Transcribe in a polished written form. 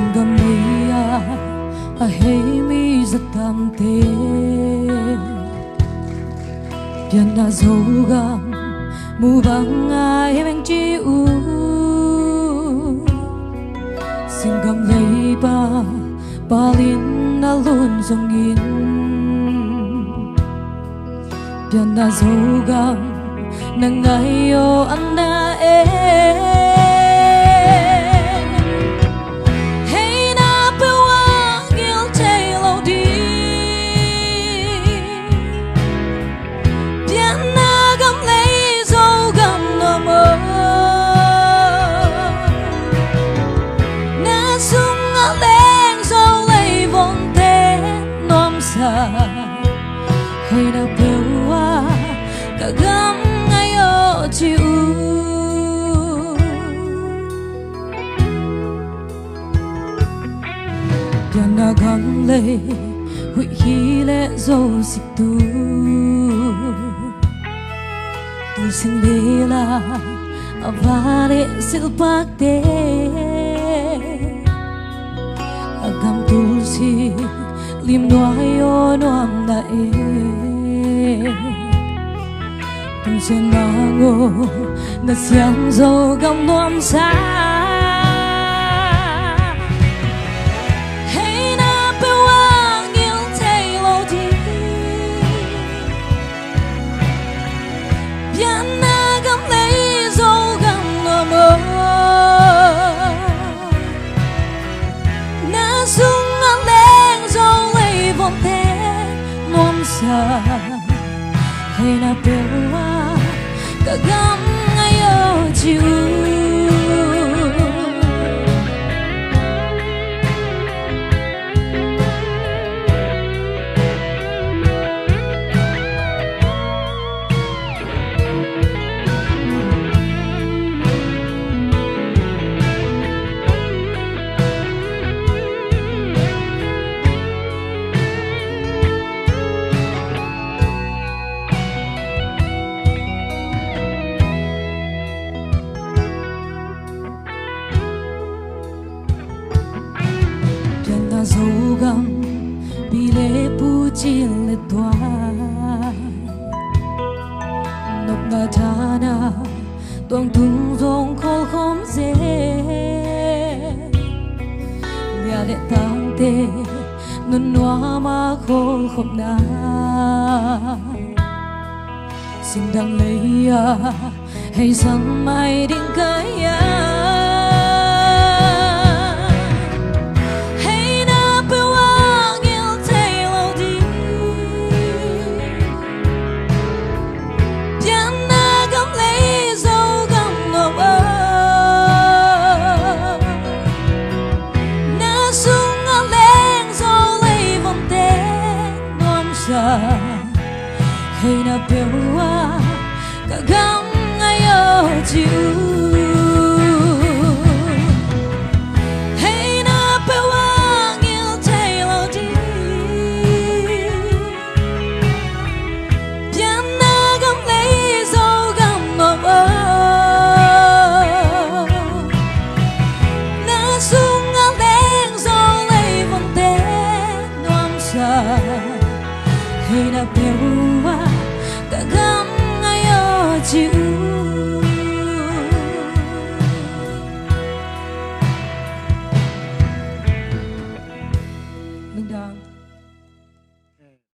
Singgam leia a hei mi zatam te Pian na zogam mu bang ai bang chi u Singgam lei ba balin na lun zongin Pian na zogam na ngayo an na Hơi na pewa kagam ngayo chiu Pian na gang le hui hi le zo sik tu Tu sing le la avare silpak te Agam tulsi lim noayo noam na Tung sen mango na siang zo gam noam sa Hey na pe wang il tay lo di Bian na gam lei zo gam noam Na sung Hay na pewa kagam ngayo chiu Zogam bile pucil le tua Nop na thana tuang tung rong khol khom ze Lia le tang te nun noa ma khol khom na Xin đăng lấy hay sang mai định kaya Hay na pewa kagam ngayo chiu Hay na pewa ngil tay lo di Pian na gam lei zo gam mom Na sung a leng zo lei von te noam sa Hay na pewa kagam ngayo chiu